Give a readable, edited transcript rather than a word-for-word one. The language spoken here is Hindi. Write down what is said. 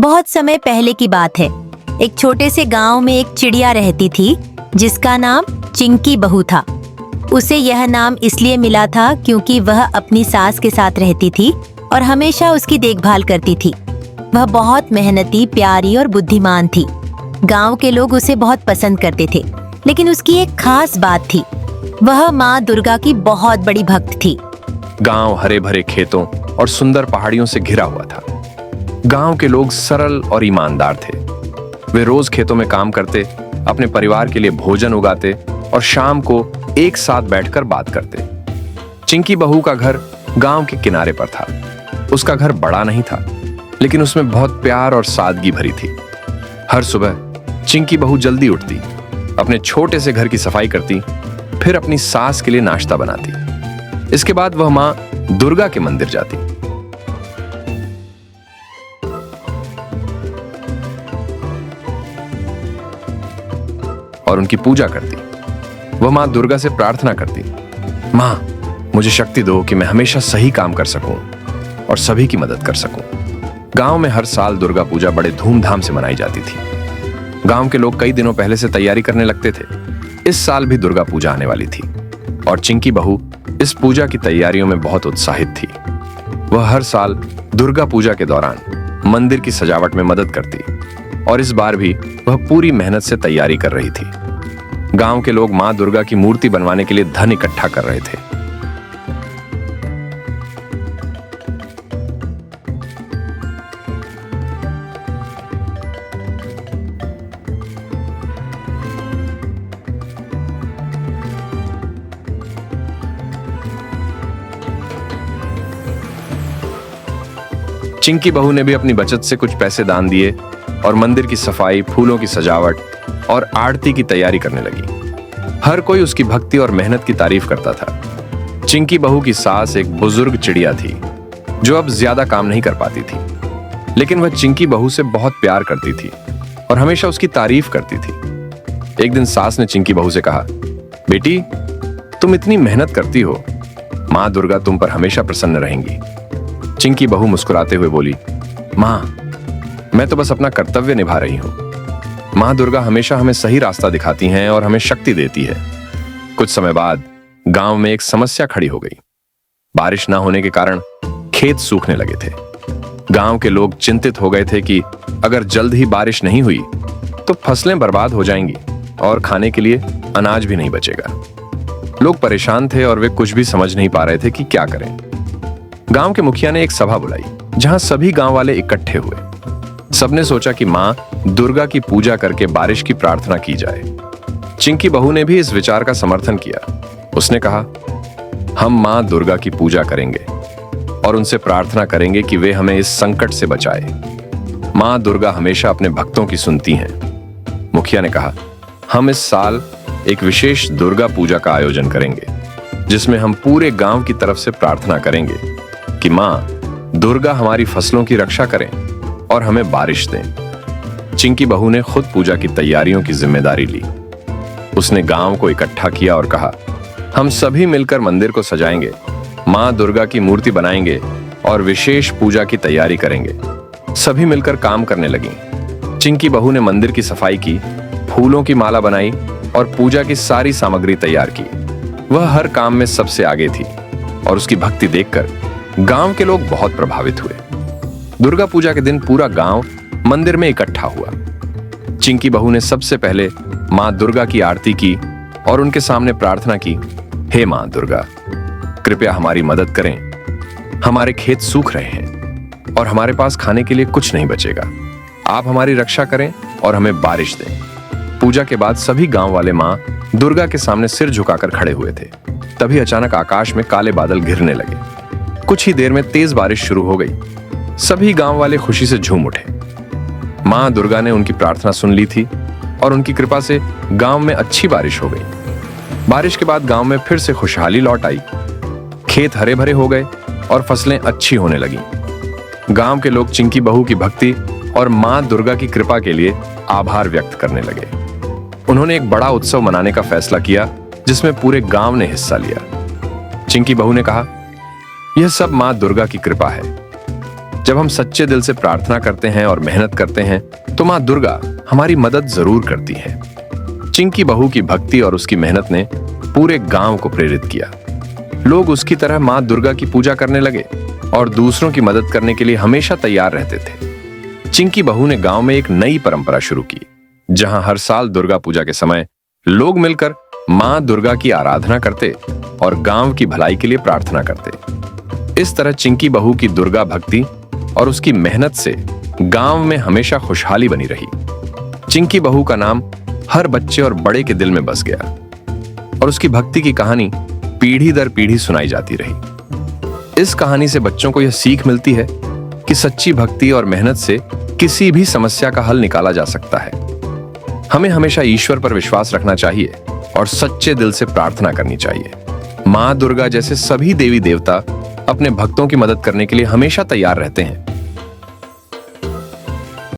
बहुत समय पहले की बात है। एक छोटे से गांव में एक चिड़िया रहती थी जिसका नाम चिंकी बहू था। उसे यह नाम इसलिए मिला था क्योंकि वह अपनी सास के साथ रहती थी और हमेशा उसकी देखभाल करती थी। वह बहुत मेहनती, प्यारी और बुद्धिमान थी। गांव के लोग उसे बहुत पसंद करते थे, लेकिन उसकी एक खास बात थी। वह माँ दुर्गा की बहुत बड़ी भक्त थी। गांव हरे भरे खेतों और सुंदर पहाड़ियों से घिरा हुआ था। गांव के लोग सरल और ईमानदार थे। वे रोज खेतों में काम करते, अपने परिवार के लिए भोजन उगाते और शाम को एक साथ बैठकर बात करते। चिंकी बहू का घर गांव के किनारे पर था। उसका घर बड़ा नहीं था, लेकिन उसमें बहुत प्यार और सादगी भरी थी। हर सुबह चिंकी बहू जल्दी उठती, अपने छोटे से घर की सफाई करती, फिर अपनी सास के लिए नाश्ता बनाती। इसके बाद वह मां दुर्गा के मंदिर जाती। और उनकी पूजा करती। वह मां दुर्गा से प्रार्थना करती, मां मुझे शक्ति दो कि मैं हमेशा सही काम कर सकूं और सभी की मदद कर सकूं। गांव में हर साल दुर्गा पूजा बड़े धूमधाम से मनाई जाती थी। गांव के लोग कई दिनों पहले से तैयारी करने लगते थे। इस साल भी दुर्गा पूजा आने वाली थी और चिंकी बहू इस पूजा की तैयारियों में बहुत उत्साहित थी। वह हर साल दुर्गा पूजा के दौरान मंदिर की सजावट में मदद करती और इस बार भी वह पूरी मेहनत से तैयारी कर रही थी। गांव के लोग मां दुर्गा की मूर्ति बनवाने के लिए धन इकट्ठा कर रहे थे। चिंकी बहू ने भी अपनी बचत से कुछ पैसे दान दिए और मंदिर की सफाई, फूलों की सजावट और आरती की तैयारी करने लगी। हर कोई उसकी भक्ति और मेहनत की तारीफ करता था। चिंकी बहू की सास एक बुजुर्ग चिड़िया थी जो अब ज्यादा काम नहीं कर पाती थी, लेकिन वह चिंकी बहू से बहुत प्यार करती थी और हमेशा उसकी तारीफ करती थी। एक दिन सास ने चिंकी बहू से कहा, बेटी तुम इतनी मेहनत करती हो, मां दुर्गा तुम पर हमेशा प्रसन्न रहेंगी। चिंकी बहू मुस्कुराते हुए बोली, मां मैं तो बस अपना कर्तव्य निभा रही हूं। मां दुर्गा हमेशा हमें सही रास्ता दिखाती हैं और हमें शक्ति देती है। कुछ समय बाद गांव में एक समस्या खड़ी हो गई। बारिश ना होने के कारण खेत सूखने लगे थे। गांव के लोग चिंतित हो गए थे कि अगर जल्द ही बारिश नहीं हुई तो फसलें बर्बाद हो जाएंगी और खाने के लिए अनाज भी नहीं बचेगा। लोग परेशान थे और वे कुछ भी समझ नहीं पा रहे थे कि क्या करें। गांव के मुखिया ने एक सभा बुलाई जहां सभी गांव वाले इकट्ठे हुए। सबने सोचा कि मां दुर्गा की पूजा करके बारिश की प्रार्थना की जाए। चिंकी बहू ने भी इस विचार का समर्थन किया। उसने कहा, हम मां दुर्गा की पूजा करेंगे और उनसे प्रार्थना करेंगे कि वे हमें इस संकट से बचाए। मां दुर्गा हमेशा अपने भक्तों की सुनती हैं। मुखिया ने कहा, हम इस साल एक विशेष दुर्गा पूजा का आयोजन करेंगे जिसमें हम पूरे गांव की तरफ से प्रार्थना करेंगे कि मां दुर्गा हमारी फसलों की रक्षा करें और हमें बारिश दें। चिंकी बहू ने खुद पूजा की तैयारियों की जिम्मेदारी ली। उसने गांव को इकट्ठा किया और कहा, हम सभी मिलकर मंदिर को सजाएंगे, मां दुर्गा की मूर्ति बनाएंगे और विशेष पूजा की तैयारी करेंगे। सभी मिलकर काम करने लगी। चिंकी बहू ने मंदिर की सफाई की, फूलों की माला बनाई और पूजा की सारी सामग्री तैयार की। वह हर काम में सबसे आगे थी और उसकी भक्ति देखकर गांव के लोग बहुत प्रभावित हुए। दुर्गा पूजा के दिन पूरा गांव मंदिर में इकट्ठा हुआ। चिंकी बहू ने सबसे पहले मां दुर्गा की आरती की और उनके सामने प्रार्थना की, हे मां दुर्गा, कृपया हमारी मदद करें। हमारे खेत सूख रहे हैं और हमारे पास खाने के लिए कुछ नहीं बचेगा। आप हमारी रक्षा करें और हमें बारिश दें। पूजा के बाद सभी गांव वाले मां दुर्गा के सामने सिर झुकाकर खड़े हुए थे। तभी अचानक आकाश में काले बादल घिरने लगे। कुछ ही देर में तेज बारिश शुरू हो गई। सभी गांव वाले खुशी से झूम उठे। मां दुर्गा ने उनकी प्रार्थना सुन ली थी और उनकी कृपा से गांव में अच्छी बारिश हो गई। बारिश के बाद गांव में फिर से खुशहाली लौट आई। खेत हरे भरे हो गए और फसलें अच्छी होने लगीं। गांव के लोग चिंकी बहू की भक्ति और मां दुर्गा की कृपा के लिए आभार व्यक्त करने लगे। उन्होंने एक बड़ा उत्सव मनाने का फैसला किया जिसमें पूरे गांव ने हिस्सा लिया। चिंकी बहू ने कहा, यह सब मां दुर्गा की कृपा है। जब हम सच्चे दिल से प्रार्थना करते हैं और मेहनत करते हैं तो माँ दुर्गा हमारी मदद जरूर करती है। चिंकी बहू की भक्ति और उसकी मेहनत ने पूरे गांव को प्रेरित किया। लोग उसकी तरह माँ दुर्गा की पूजा करने लगे और दूसरों की मदद करने के लिए हमेशा तैयार रहते थे। चिंकी बहू ने गांव में एक नई परंपरा शुरू की, जहां हर साल दुर्गा पूजा के समय लोग मिलकर माँ दुर्गा की आराधना करते और गांव की भलाई के लिए प्रार्थना करते। इस तरह चिंकी बहू की दुर्गा भक्ति और उसकी मेहनत से गांव में हमेशा खुशहाली बनी रही। चिंकी बहू का नाम हर बच्चे और बड़े के दिल में बस गया और उसकी भक्ति की कहानी पीढ़ी दर पीढ़ी सुनाई जाती रही। इस कहानी से बच्चों को यह सीख मिलती है कि सच्ची भक्ति और मेहनत से किसी भी समस्या का हल निकाला जा सकता है। हमें हमेशा ईश्वर पर विश्वास रखना चाहिए और सच्चे दिल से प्रार्थना करनी चाहिए। माँ दुर्गा जैसे सभी देवी देवता अपने भक्तों की मदद करने के लिए हमेशा तैयार रहते हैं।